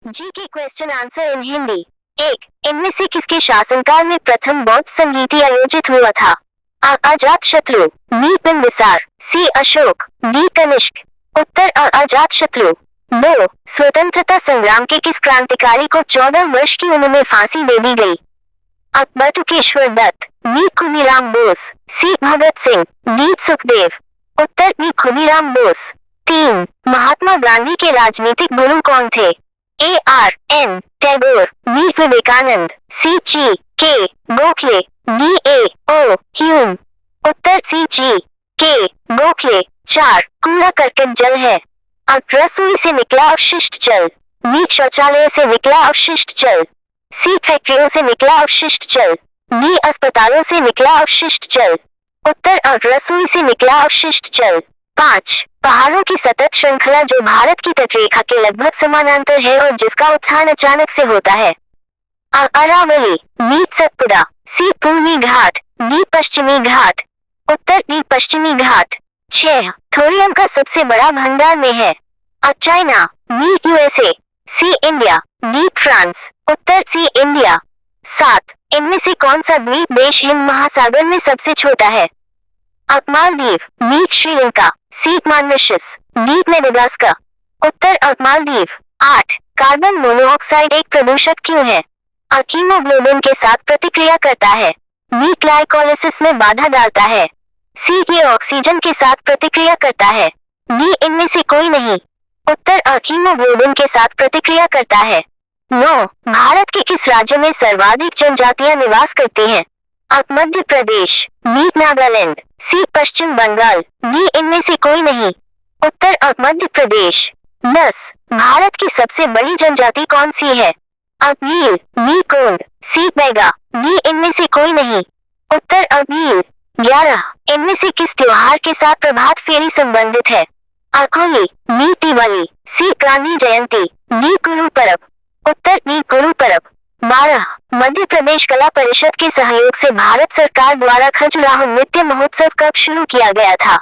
जी के question answer in Hindi. एक, इनमें से किसके शासनकाल में प्रथम बौद्ध संगीति आयोजित हुआ था? अ अजात शत्रु, बी बिंबिसार, सी अशोक, डी कनिष्क। उत्तर अ अजात शत्रु। 2, स्वतंत्रता संग्राम के किस क्रांतिकारी को 14 वर्ष की उम्र में फांसी दे दी गई? अ Batukeshwar Dutt, B Khudiram Bose, C Bhagat Singh, D Sukhdev. उत्तर बी खुदीराम बोस। 3, महात्मा गांधी के राजनीतिक गुरु कौन थे? A R N Tagore, B Vivekananda, C G K Gokhale, D A O Hume. उत्तर सी जी के गोखले। 4, कूड़ा करकट जल है। अब रसोई से निकला अवशिष्ट जल, बी शौचालय से निकला अवशिष्ट जल, सी फैक्ट्रियों से निकला अवशिष्ट जल, डी अस्पतालों से निकला अवशिष्ट जल। उत्तर और रसोई से निकला अवशिष्ट जल। 5, पहाड़ों की सतत श्रृंखला जो भारत की तटरेखा के लगभग समानांतर है और जिसका उत्थान अचानक से होता है? अ अरावली, बी सतपुड़ा, सी पूर्वी घाट, डी पश्चिमी घाट। उत्तर डी पश्चिमी घाट। 6, थोरियम का सबसे बड़ा भंडार में है? A China, B USA, C India, D France. Uttar C India. 7, इनमें से कौन सा द्वीप देश हिंद महासागर में सबसे छोटा है? अ मालदीव, बी श्रीलंका, सी मॉरिशस, डी मेडागास्कर। उत्तर अ मालदीव। 8, कार्बन मोनोऑक्साइड एक प्रदूषक क्यों है? अ हीमोग्लोबिन के साथ प्रतिक्रिया करता है, बी ग्लाइकोलाइसिस में बाधा डालता है, सी ये ऑक्सीजन के साथ प्रतिक्रिया करता है, डी इनमें से कोई नहीं। उत्तर अ हीमोग्लोबिन के साथ प्रतिक्रिया करता है। 9, भारत के किस राज्य में सर्वाधिक जनजातियां निवास करती हैं? अ मध्य प्रदेश, बी नागालैंड, सी पश्चिम बंगाल, डी इनमें से कोई नहीं। उत्तर अ मध्य प्रदेश। 10, भारत की सबसे बड़ी जनजाति कौन सी है? अ भील, बी कोंड, सी बैगा, डी इनमें से कोई नहीं। उत्तर अ भील। 11, इनमें से किस त्योहार के साथ प्रभात फेरी संबंधित है? अ होली, बी दिवाली, सी गांधी जयंती, डी गुरु पर्व। उत्तर डी गुरु पर्व। 12, मध्य प्रदेश कला परिषद के सहयोग से भारत सरकार द्वारा खजुराहो नृत्य महोत्सव कब शुरू किया गया था?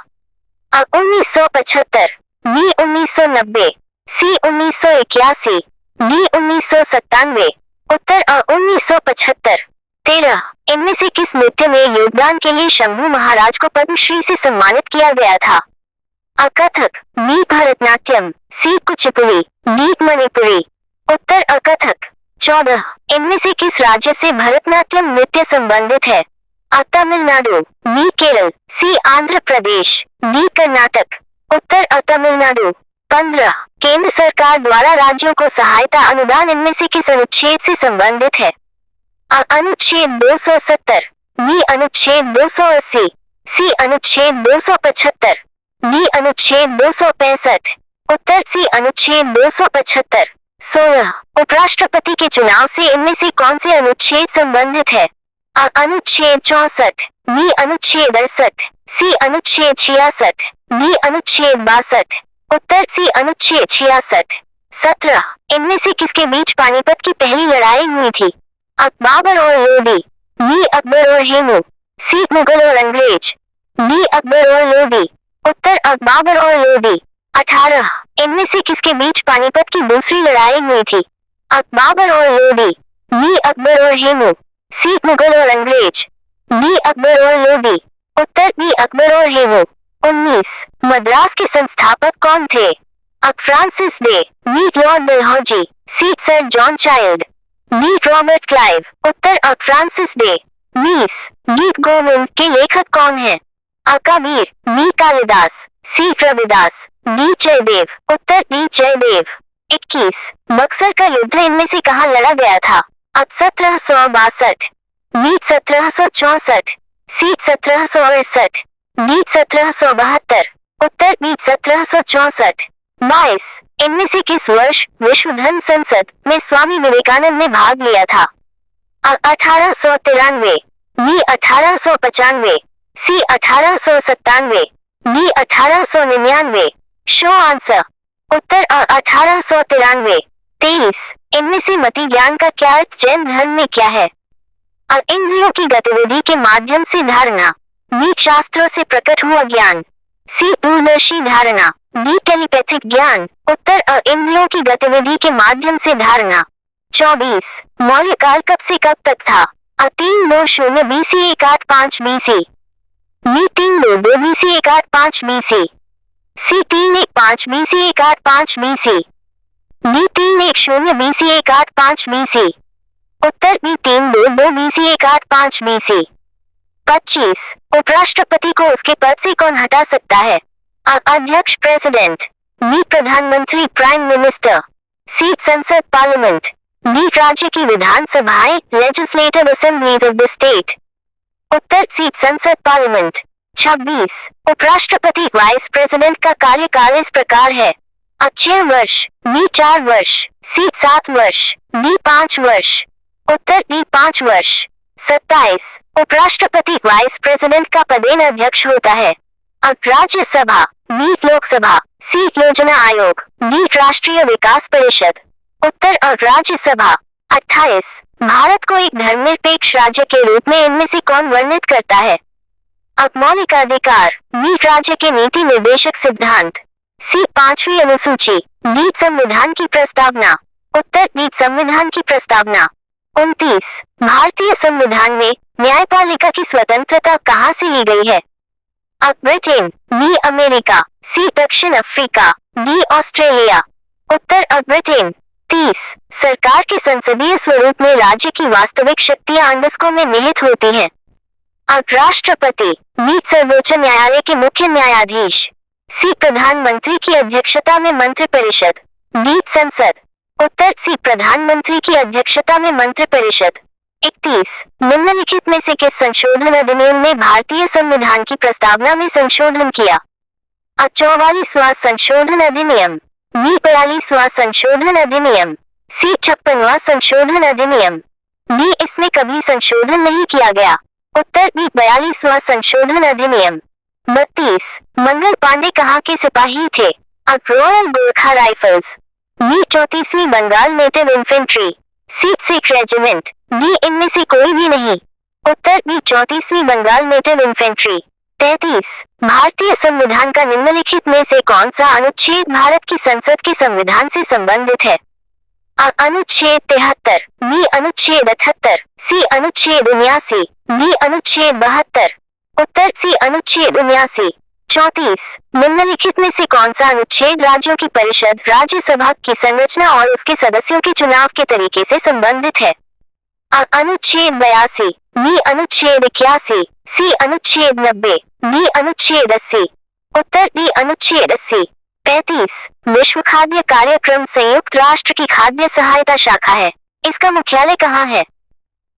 अ 1975, बी 1990, सी 1981, डी 1997। उत्तर अ 1975। 13, इनमें से किस नृत्य में योगदान के लिए शंभू महाराज को पद्मश्री से सम्मानित किया गया था? अ कथक, बी भरतनाट्यम, सी कुचिपुड़ी, डी मणिपुरी। उत्तर अ कथक। 14, इनमें से किस राज्य से भरतनाट्यम नृत्य संबंधित है? अ तमिलनाडु, बी केरल, सी आंध्र प्रदेश, डी कर्नाटक। उत्तर अ तमिलनाडु। 15, केंद्र सरकार द्वारा राज्यों को सहायता अनुदान इनमें से किस अनुच्छेद से संबंधित है? अ अनुच्छेद 270, बी अनुच्छेद 280, सी अनुच्छेद 275, डी अनुच्छेद 265। उत्तर सी अनुच्छेद 275। 16, उपराष्ट्रपति के चुनाव से इनमें से कौन से अनुच्छेद संबंधित है? अ अनुच्छेद 64, बी अनुच्छेद 68, सी अनुच्छेद 66, डी अनुच्छेद 62। उत्तर सी अनुच्छेद 66। 17, इनमें से किसके बीच पानीपत की पहली लड़ाई हुई थी? अ बाबर और लोदी, बी अकबर और हेमू, सी मुगल और अंग्रेज, डी अकबर और लोदी। उत्तर अ बाबर और लोदी। 18, इनमें से किसके बीच पानीपत की दूसरी लड़ाई हुई थी? अ बाबर और लोदी, बी अकबर और हेमू, सी मुगल और अंग्रेज, डी अकबर और लोदी। उत्तर बी अकबर और हेमू। 19, मद्रास के संस्थापक कौन थे? अ Francis Day, B Lord Dalhousie, C sir John Child, D Robert Clive. उत्तर अ फ्रांसिस डे। 20, गीत गोविंद के लेखक कौन है? अ Kabir, B Kalidas, C Ravidas, D Jaidev. उत्तर डी जयदेव। 21, बक्सर का युद्ध इनमें से कहाँ लड़ा गया था? अ 1762, बी 1764, सी 1768, डी 1772। उत्तर बी 1764। 22, इनमें से किस वर्ष विश्व धर्म संसद में स्वामी विवेकानंद ने भाग लिया था? अ 1893, B 1895, C 1897, D 1899। Show answer. उत्तर अ 1893। 23, इनमें से मति ज्ञान का क्या अर्थ जैन धर्म में क्या है? अ इंद्रियों की गतिविधि के माध्यम से धारणा, बी शास्त्रों से प्रकट हुआ ज्ञान, सी दूरदर्शी धारणा, डी टेलीपैथिक ज्ञान, उत्तर अ इंद्रियों की गतिविधि के माध्यम से धारणा। 24 मौर्य काल कब से कब तक था? अ 390 BC 185 BC, B 392 BC 185 BC, C 315 BC 185 BC, D 310 BC 185 BC, उत्तर बी 322 BC 185 BC। 25 उपराष्ट्रपति को उसके पद से कौन हटा सकता है? अ अध्यक्ष प्रेसिडेंट, बी प्रधानमंत्री प्राइम मिनिस्टर, सी संसद पार्लियामेंट, डी राज्य की विधानसभाएं legislative assemblies of the state, उत्तर सी संसद पार्लियामेंट। 26 उपराष्ट्रपति वाइस प्रेसिडेंट का कार्यकाल इस प्रकार है। अ 6 वर्ष, बी 4 वर्ष, सी 7 वर्ष, डी 5 वर्ष, उत्तर डी 5 वर्ष। 27 उपराष्ट्रपति वाइस प्रेसिडेंट का पदेन अध्यक्ष होता है। अ राज्यसभा, बी लोकसभा, सी योजना आयोग, डी राष्ट्रीय विकास परिषद, उत्तर अ राज्यसभा। 28 भारत को एक धर्मनिरपेक्ष राज्य के रूप में इनमें से कौन वर्णित करता है? अ मौलिक अधिकार, बी राज्य के नीति निर्देशक सिद्धांत, सी 5वीं अनुसूची, डी संविधान की प्रस्तावना, उत्तर डी संविधान की प्रस्तावना। 29 भारतीय संविधान में न्यायपालिका की स्वतंत्रता कहाँ से ली गई है? अ ब्रिटेन, बी अमेरिका, सी दक्षिण अफ्रीका, डी ऑस्ट्रेलिया, उत्तर अ ब्रिटेन। 30 सरकार के संसदीय स्वरूप में राज्य की वास्तविक शक्तियां अंडस्कों में निहित होती हैं। अ राष्ट्रपति, बी सर्वोच्च न्यायालय के मुख्य न्यायाधीश, सी प्रधानमंत्री की अध्यक्षता में मंत्रिपरिषद, डी संसद, उत्तर सी प्रधानमंत्री की अध्यक्षता में मंत्रिपरिषद। 31 निम्नलिखित में से किस संशोधन अधिनियम ने भारतीय संविधान की प्रस्तावना में संशोधन किया? अ 44वां संशोधन अधिनियम, बी 42वां संशोधन अधिनियम, सी 56वां संशोधन अधिनियम, डी इसमें कभी संशोधन नहीं किया गया, उत्तर बी 42वां संशोधन अधिनियम। 32 मंगल पांडे कहाँ के सिपाही थे? अ रॉयल गोरखा राइफल्स, बी 34वीं Bengal native infantry, C Sikh regiment, D इनमें से कोई भी नहीं, उत्तर बी 34वीं बंगाल नेटिव इन्फेंट्री। 33 भारतीय संविधान का निम्नलिखित में से कौन सा अनुच्छेद भारत की संसद के संविधान से संबंधित है? अ अनुच्छेद 73, बी अनुच्छेद 78, सी अनुच्छेद 79, डी अनुच्छेद 72, उत्तर सी अनुच्छेद 79। 34 निम्नलिखित में से कौन सा अनुच्छेद राज्यों की परिषद राज्यसभा की संरचना और उसके सदस्यों के चुनाव के तरीके से संबंधित है? अ अनुच्छेद 82, बी अनुच्छेद 81, सी अनुच्छेद 90, डी अनुच्छेद 80, उत्तर डी अनुच्छेद 80। 35 विश्व खाद्य कार्यक्रम संयुक्त राष्ट्र की खाद्य सहायता शाखा है, इसका मुख्यालय कहाँ है?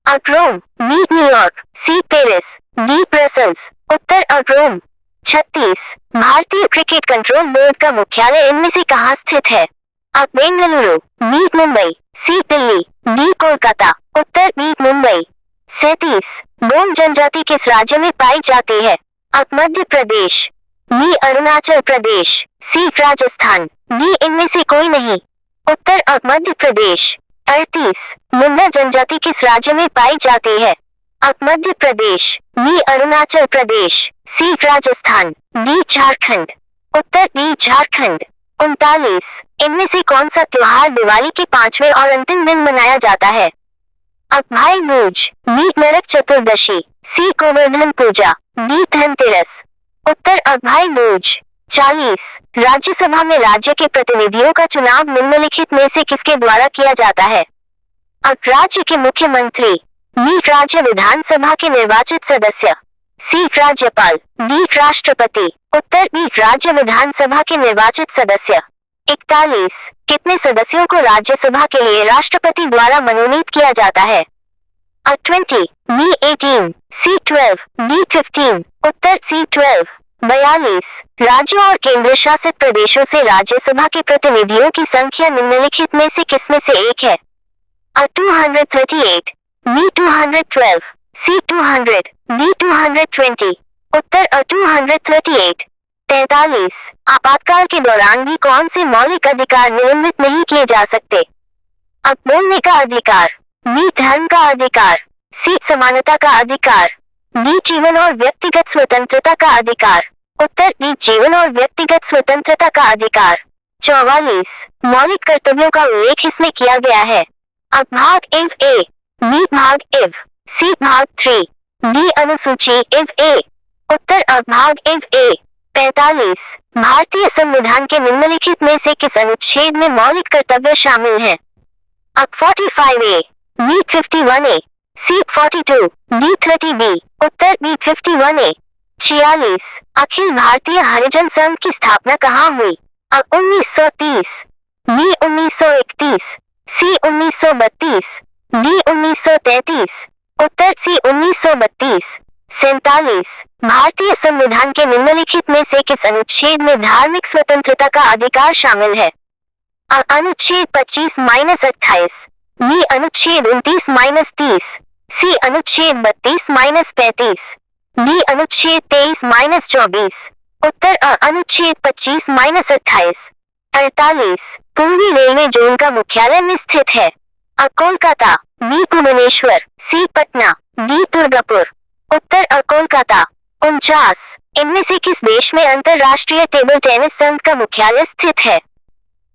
अ Rome, B New York, C Paris, D Brussels, उत्तर अ रोम। 36 भारतीय क्रिकेट कंट्रोल बोर्ड का मुख्यालय इनमें से कहाँ स्थित है? अ बेंगलुरु, बी मुंबई, सी दिल्ली, डी कोलकाता, उत्तर बी मुंबई। 37 गोंड जनजाति किस राज्य में पाई जाती है? अ मध्य Pradesh, B Arunachal Pradesh, C Rajasthan, D इनमें से कोई नहीं, उत्तर अ मध्य प्रदेश। 38 मुंडा जनजाति किस राज्य में पाई जाती है? अ मध्य Pradesh, B Arunachal Pradesh, C Rajasthan, D Jharkhand, उत्तर डी झारखंड। 39 इनमें से कौन सा त्योहार दिवाली के 5वें और अंतिम दिन मनाया जाता है? अ भाई दूज, बी नरक चतुर्दशी, सी गोवर्धन पूजा, डी धनतेरस, उत्तर अ भाई दूज। 40 राज्यसभा में राज्य के प्रतिनिधियों का चुनाव निम्नलिखित में से किसके द्वारा किया जाता है? अ राज्य के मुख्यमंत्री, बी राज्य विधानसभा के निर्वाचित सदस्य, सी राज्यपाल, डी राष्ट्रपति, उत्तर बी राज्य विधानसभा के निर्वाचित सदस्य। 41 कितने सदस्यों को राज्यसभा के लिए राष्ट्रपति द्वारा मनोनीत किया जाता है? अ 20, बी 18, सी 12, डी 15, उत्तर सी 12। 42 राज्यों और केंद्र शासित प्रदेशों से राज्यसभा के प्रतिनिधियों की संख्या निम्नलिखित में से किसमें से एक है? अ 238, बी 212, सी 200, डी 220, उत्तर अ 238। 43 आपातकाल के दौरान भी कौन से मौलिक अधिकार निलंबित नहीं किए जा सकते? अ बोलने का अधिकार, बी धर्म का अधिकार, सी समानता का अधिकार, डी जीवन और व्यक्तिगत स्वतंत्रता का अधिकार, उत्तर डी जीवन और व्यक्तिगत स्वतंत्रता का अधिकार। 44 मौलिक कर्तव्यों का उल्लेख इसमें किया गया है। अब भाग इव ए, बी भाग इव, सी भाग 3, डी अनुसूची इव ए। उत्तर अब भाग इव ए। 45 भारतीय संविधान के निम्नलिखित में से किस अनुच्छेद में मौलिक कर्तव्य शामिल हैं? अब 45 ए, बी 51 ए, सी 42, डी 30 बी। उत्तर बी 51 ए। 46 अखिल भारतीय हरिजन संघ की स्थापना कहाँ हुई? अब 1930, बी 1931, सी 1932, डी 1933। उत्तर सी 1932। 47 भारतीय संविधान के निम्नलिखित में से किस अनुच्छेद में धार्मिक स्वतंत्रता का अधिकार शामिल है? अनुच्छेद 25-28, बी अनुच्छेद 29-30, सी अनुच्छेद 32-35, डी अनुच्छेद 23-24। उत्तर अनुच्छेद 25-28। 48 पूर्वी रेलवे जोन का मुख्यालय में स्थित है? कोलकाता, बी भुवनेश्वर, सी पटना, डी दुर्गापुर। उत्तर कोलकाता। 49 इनमें से किस देश में अंतरराष्ट्रीय टेबल टेनिस संघ का मुख्यालय स्थित है?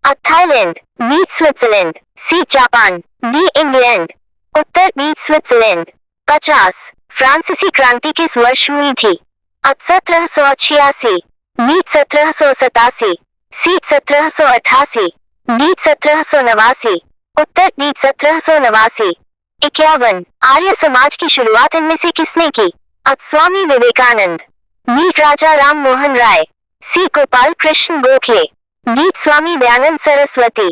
Thailand, B Switzerland, C Japan, D England. उत्तर बी स्विट्जरलैंड। 50 फ्रांसीसी क्रांति किस वर्ष हुई थी? 1786, बी 1787, सी 1788, डी 1789। उत्तर डी 1789। 51 आर्य समाज की शुरुआत इनमें से किसने की? Swami Vivekananda, B Raja Ram Mohan Roy, C Gopal Krishna Gokhale, D Swami Dayanand Saraswati.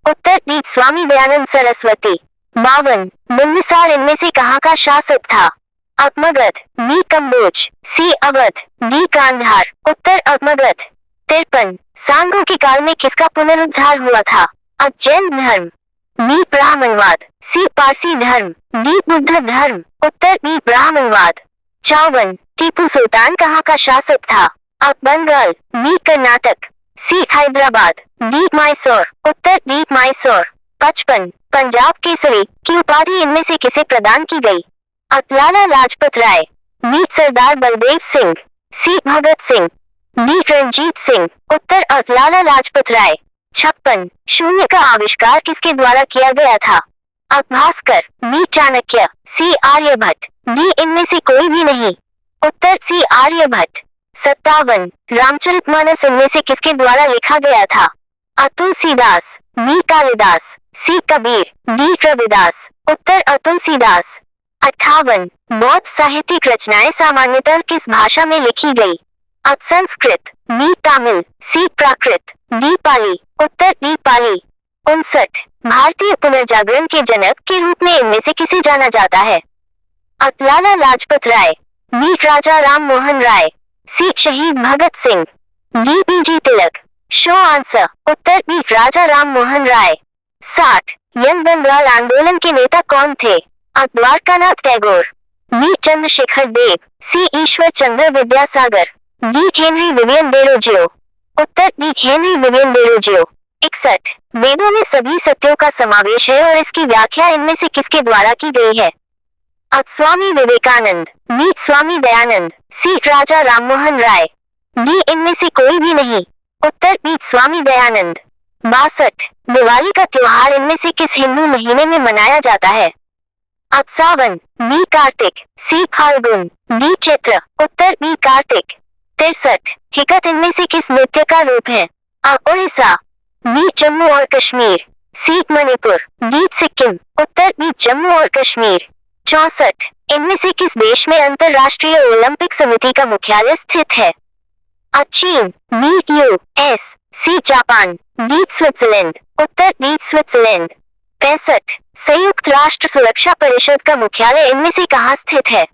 उत्तर डी स्वामी दयानंद सरस्वती। 52 बिंबिसार इनमें से कहाँ का शासक था? मगध, बी कम्बोज, सी अवध, डी कांधार। उत्तर मगध। 53 सांगों के काल में किसका पुनरुद्धार हुआ था? जैन धर्म, बी ब्राह्मणवाद, सी पारसी धर्म, डी बुद्ध धर्म। उत्तर बी ब्राह्मणवाद। 54 टीपू सुल्तान कहाँ का शासक था? बंगाल, बी कर्नाटक, सी हैदराबाद, डी मैसूर। उत्तर डी मैसूर। 55 पंजाब केसरी की उपाधि इनमें से किसे प्रदान की गई? लाला लाजपत राय, बी सरदार बलदेव सिंह, सी भगत सिंह, डी रणजीत सिंह। उत्तर लाला लाजपत राय। 56 शून्य का आविष्कार किसके द्वारा किया गया था? भास्कर, बी चाणक्य, सी आर्यभट्ट, डी इनमें से कोई भी नहीं। उत्तर सी आर्यभट्ट। 57 रामचरितमानस इनमें से किसके द्वारा लिखा गया था? तुलसीदास, बी कालिदास, सी कबीर, डी रविदास। उत्तर तुलसीदास। 58 बौद्ध साहित्यिक रचनाएं सामान्यतः किस भाषा में लिखी गई? संस्कृत, बी तमिल, सी प्राकृत, डी पाली। उत्तर डी पाली। 59 भारतीय पुनर्जागरण के जनक के रूप में इनमें से किसे जाना जाता है? लाला लाजपत राय, बी राजा राम मोहन राय, सी शहीद Bhagat Singh, D BG Tilak. Show answer. उत्तर बी राजा राम मोहन राय। 60 यंग बंगाल आंदोलन के नेता कौन थे? Dwarkanath Tagore, B Chandrashekhar Dev, C Ishwar Chandra Vidyasagar, D Henry Vivian Derozio. उत्तर डी हेनरी विवियन डेरोजियो। 61 वेदों में सभी सत्यों का समावेश है और इसकी व्याख्या इनमें से किसके द्वारा की गई है? स्वामी विवेकानंद, बी स्वामी दयानंद, सी राजा राममोहन राय, डी इनमें से कोई भी नहीं। उत्तर बी स्वामी दयानंद। 62 दिवाली का त्योहार इनमें से किस हिंदू महीने में मनाया जाता है? सावन, बी कार्तिक, सी फाल्गुन, डी चैत्र। उत्तर बी कार्तिक। 63 हिकत इनमें से किस नृत्य का रूप है? उड़ीसा, बी जम्मू और कश्मीर, सी मणिपुर, डी सिक्किम। उत्तर बी जम्मू और कश्मीर। 64 इनमें से किस देश में अंतरराष्ट्रीय ओलंपिक समिति का मुख्यालय स्थित है? चीन, B US, C Japan, D Switzerland. उत्तर डी स्विट्जरलैंड। 65 संयुक्त राष्ट्र सुरक्षा परिषद का मुख्यालय इनमें से कहाँ स्थित है?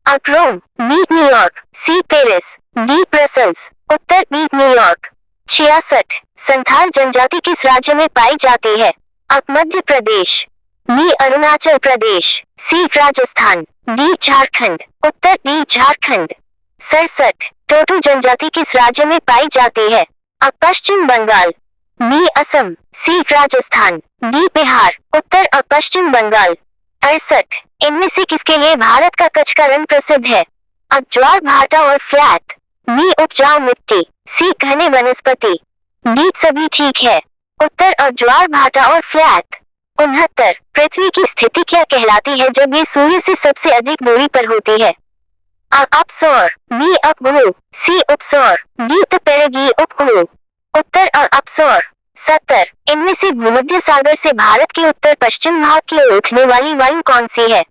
Rome, B New York, C Paris, D Brussels. उत्तर बी न्यूयॉर्क। 66 संथाल जनजाति किस राज्य में पाई जाती है? Madhya Pradesh, B Arunachal Pradesh, C Rajasthan, D Jharkhand. उत्तर डी झारखंड। 67 टोटो जनजाति किस राज्य में पाई जाती है? Paschim Bengal, B Assam, C Rajasthan, D Bihar. उत्तर पश्चिम बंगाल। 68 इनमें से किसके लिए भारत का कच्छ का रंग प्रसिद्ध है? ज्वार भाटा और फ्लैट, नी उपजाऊ मिट्टी, सी घने वनस्पति, डी सभी ठीक है। उत्तर और ज्वार भाटा और फ्लैट। 69 पृथ्वी की स्थिति क्या कहलाती है जब ये सूर्य से सबसे अधिक दूरी पर होती है? आ अपसौर, बी अपग्रह, सी उपसौर, डी तपेरेगी उपग्रह। उत्तर और अपसौर। 70 इनमें से भूमध्य सागर से भारत के उत्तर पश्चिम भाग की ओर उठने वाली वायु कौन सी है?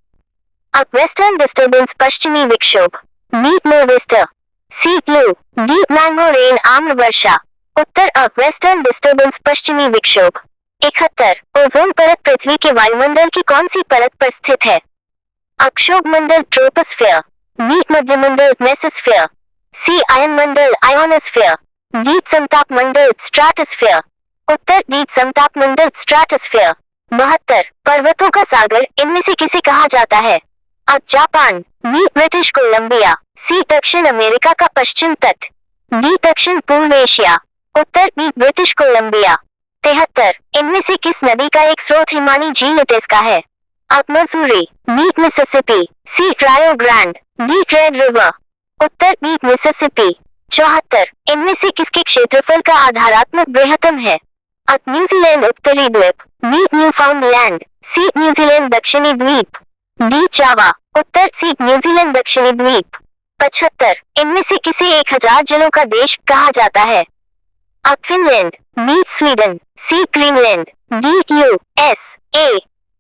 अप वेस्टर्न डिस्टर्बेंस पश्चिमी विक्षोभ, डीप नॉर्वेस्टर, सी ब्लू, डीप मैंगो रेन आम्र वर्षा। उत्तर अप वेस्टर्न डिस्टर्बेंस पश्चिमी विक्षोभ। 71 ओजोन परत पृथ्वी के वायुमंडल की कौन सी परत पर स्थित है? अक्षोभ मंडल ट्रोपोस्फीयर, बी मध्यमंडल मेसोस्फीयर, सी आयन मंडल आयोनोस्फीयर, डी समताप मंडल स्ट्रेटोस्फीयर। उत्तर डी समताप मंडल स्ट्रेटोस्फीयर। 72 पर्वतों का सागर इनमें से किसे कहा जाता है? अब जापान, बी ब्रिटिश कोलंबिया, सी दक्षिण अमेरिका का पश्चिम तट, डी दक्षिण पूर्व एशिया। उत्तर बी ब्रिटिश कोलंबिया। 73 इनमें से किस नदी का एक स्रोत हिमानी झील का है? अब मसूरी, बी मिसिसिपी, सी रायो ग्रैंड, डी रेड रिवर। उत्तर बी मिसिसिपी। 74 इनमें से किसके क्षेत्रफल का आधारात्मक बृहत्तम है? अब न्यूजीलैंड उत्तरी द्वीप, बी न्यूफाउंडलैंड, सी न्यूजीलैंड दक्षिणी द्वीप, डी जावा। उत्तर सी न्यूजीलैंड दक्षिणी द्वीप। 75 इनमें से किसे 1000 जिलों का देश कहा जाता है? अब फिनलैंड, बी स्वीडन, सी ग्रीनलैंड, डी USA।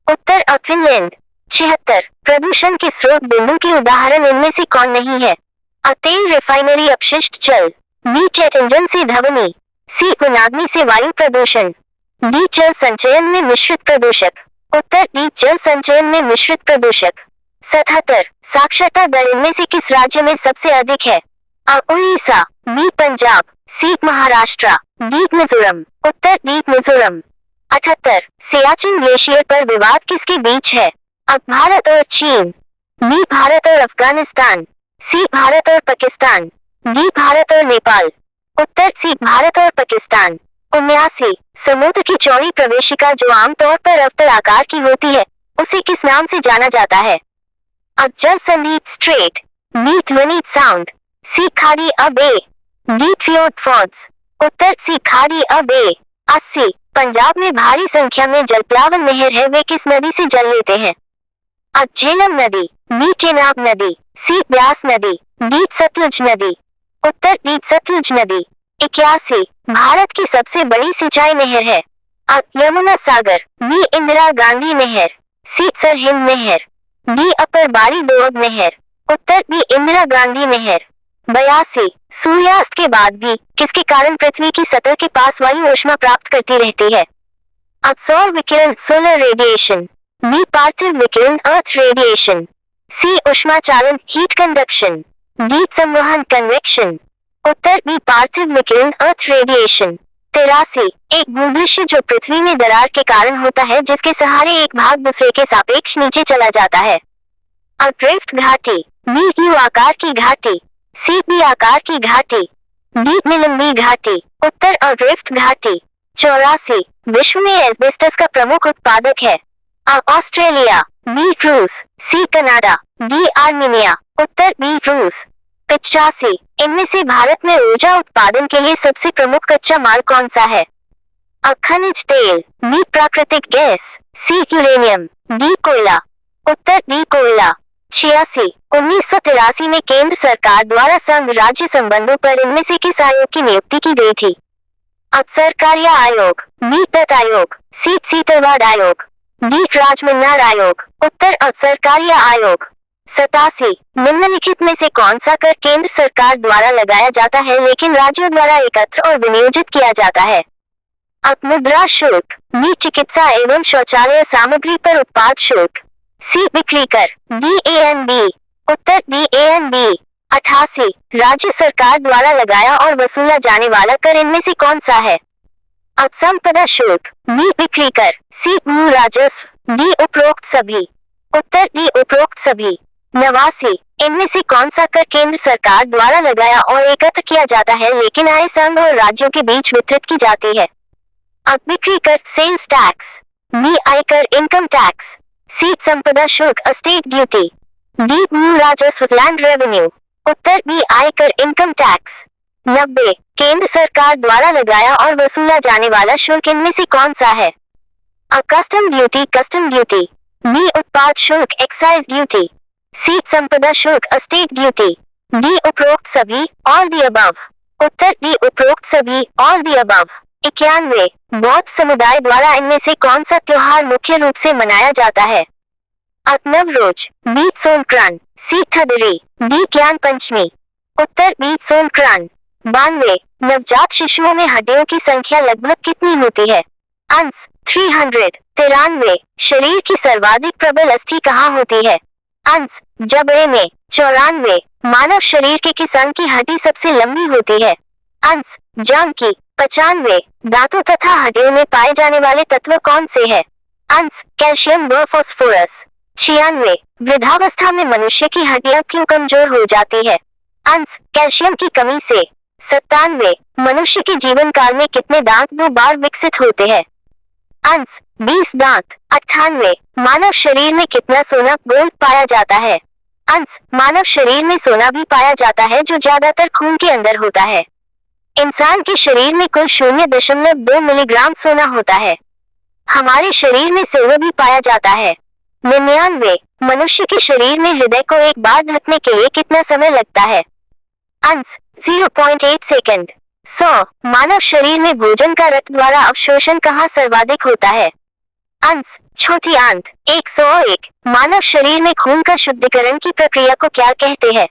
उत्तर अब फिनलैंड। 76 प्रदूषण के स्रोत बिंदु के उदाहरण इनमें से कौन नहीं है? अ तेल रिफाइनरी अपशिष्ट जल, बी जेट इंजन से ध्वनि, सी वनाग्नि से वायु प्रदूषण, डी जल संचयन में मिश्रित प्रदूषक। उत्तर डी जल संचयन में मिश्रित प्रदूषक। 77 साक्षरता दर इनमें से किस राज्य में सबसे अधिक है? अ उड़ीसा, बी पंजाब, सी महाराष्ट्र, डी मिजोरम। उत्तर डी मिजोरम। 78 सियाचिन ग्लेशियर पर विवाद किसके बीच है? अब भारत और चीन, बी भारत और अफगानिस्तान, सी भारत और पाकिस्तान, डी भारत और नेपाल। उत्तर सी भारत और पाकिस्तान। 79 समुद्र की चौड़ी प्रवेशिका जो आमतौर पर अवतल आकार की होती है उसे किस नाम से जाना जाता है? अब जल संधि स्ट्रेट, बी ध्वनि साउंड, सी खाड़ी अ बे, डी फ्योर्ड फॉर्ड्स। उत्तर सी खाड़ी अ बे। 80 पंजाब में भारी संख्या में जलप्लावन नहर है, वे किस नदी से जल लेते हैं? अब झेलम नदी, बी चेनाब नदी, सी ब्यास नदी, डी सतलुज नदी। उत्तर डी सतलुज नदी। 81 भारत की सबसे बड़ी सिंचाई नहर है? अब यमुना सागर, बी इंदिरा गांधी नहर, सी सरहिंद नहर, डी अपर बारी दोअब नहर। उत्तर बी इंदिरा गांधी नहर। 82 सूर्यास्त के बाद भी किसके कारण पृथ्वी की सतह के पास वायु ऊष्मा प्राप्त करती रहती है? अब सौर विकिरण सोलर रेडिएशन, बी पार्थिव विकिरण अर्थ रेडिएशन, सी ऊष्मा चालन हीट कंडक्शन, डी संवहन कन्वेक्शन। उत्तर बी पार्थिव विकिरण अर्थ रेडिएशन। 83 एक भूदृश्य जो पृथ्वी में दरार के कारण होता है जिसके सहारे एक भाग दूसरे के सापेक्ष नीचे चला जाता है। अब ड्रिफ्ट घाटी, बी यू आकार की घाटी, सी बी आकार की घाटी, डी निलंबी घाटी। उत्तर और ड्रिफ्ट घाटी। 84 विश्व में एस्बेस्टस का प्रमुख उत्पादक है? अ ऑस्ट्रेलिया, बी रूस, सी कनाडा, डी आर्मीनिया। उत्तर बी रूस। 85 इनमें से भारत में ऊर्जा उत्पादन के लिए सबसे प्रमुख कच्चा माल कौन सा है? अ खनिज तेल, बी प्राकृतिक गैस, सी यूरेनियम, डी कोयला। उत्तर डी कोयला। 86 1983 में केंद्र सरकार द्वारा संघ राज्य संबंधों पर इनमें से किस आयोग की नियुक्ति की गई थी? अब सरकारिया आयोग, बी दत्त आयोग, सी सीतलवाड़ आयोग, डी राजमन्नार आयोग। उत्तर अब सरकारिया आयोग। 87 निम्नलिखित में से कौन सा कर केंद्र सरकार द्वारा लगाया जाता है लेकिन राज्यों द्वारा एकत्र और विनियोजित किया जाता है? अब मुद्रा शुल्क, बी चिकित्सा एवं शौचालय सामग्री पर उत्पाद शुल्क, सी बिक्री कर, DANB। उत्तर DANB। 88 राज्य सरकार द्वारा लगाया और वसूला जाने वाला कर इनमें से कौन सा है? अब संपदा शुल्क, बी बिक्री कर, सी भू राजस्व, डी उपरोक्त सभी। उत्तर डी उपरोक्त सभी। 89 इनमें से कौन सा कर केंद्र सरकार द्वारा लगाया और एकत्र किया जाता है लेकिन आय संघ और राज्यों के बीच वितरित की जाती है? अब बिक्री कर सेल्स टैक्स, बी आयकर इनकम टैक्स, सी संपदा शुल्क एस्टेट ड्यूटी, डी भू राजस्व लैंड रेवेन्यू। उत्तर बी आयकर इनकम टैक्स। 90 केंद्र सरकार द्वारा लगाया और वसूला जाने वाला शुल्क इनमें से कौन सा है? अ कस्टम ड्यूटी, बी उत्पाद शुल्क एक्साइज ड्यूटी, सी संपदा शुल्क स्टेट ड्यूटी, डी उपरोक्त सभी all the above. Uttar D उपरोक्त सभी ऑल द अबव। 91 बौद्ध समुदाय द्वारा इनमें से कौन सा त्योहार मुख्य रूप से मनाया जाता है? अ नवरोज, बी सोनक्रांत, सी थदरी, डी ज्ञान पंचमी। उत्तर बी सोनक्रांत। 92 नवजात शिशुओं में हड्डियों की संख्या लगभग कितनी होती है? आंसर 300। 93 शरीर की सर्वाधिक प्रबल अस्थि कहाँ होती है? आंसर जबड़े में। 94 मानव शरीर के किस अंग की हड्डी सबसे लंबी होती है? आंसर जांघ की। 95 दांतों तथा हड्डियों में पाए जाने वाले तत्व कौन से हैं? आंसर कैल्शियम व फास्फोरस। 96 वृद्धावस्था में मनुष्य की हड्डियां क्यों कमजोर हो जाती है? आंसर कैल्शियम की कमी से। 97 मनुष्य के जीवन काल में कितने दांत 2 बार विकसित होते हैं? आंसर 20 दांत। 98 मानव शरीर में कितना सोना गोल्ड पाया जाता है? आंसर मानव शरीर में सोना भी पाया जाता है जो ज्यादातर खून के अंदर होता है। इंसान के शरीर में कुल 0.2 मिलीग्राम सोना होता है। हमारे शरीर में सिल्वर भी पाया जाता है। 99 मनुष्य के शरीर में हृदय को एक बार धड़कने के लिए कितना समय लगता है? Answer 0.8 second. 100 मानव शरीर में भोजन का रक्त द्वारा अवशोषण कहाँ सर्वाधिक होता है? आंसर छोटी आंत। 101 मानव शरीर में खून का शुद्धिकरण की प्रक्रिया को क्या कहते हैं?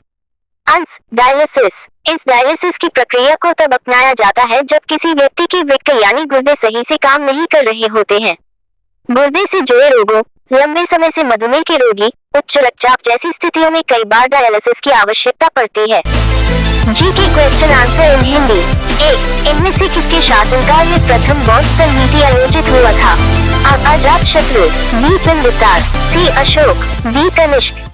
Answer dialysis. इस डायलिसिस की प्रक्रिया को तब अपनाया जाता है जब किसी व्यक्ति की वृक्क यानी गुर्दे सही से काम नहीं कर रहे होते हैं। गुर्दे से जुड़े रोगों, लंबे समय से मधुमेह के रोगी, उच्च रक्तचाप जैसी स्थितियों में कई बार डायलिसिस की आवश्यकता पड़ती है। GK question answer in Hindi. 1 इनमें से किसके शासनकाल में प्रथम बौद्ध संहिता आयोजित हुआ था? अ अजातशत्रु, बी बिंबिसार, सी अशोक, डी कनिष्क।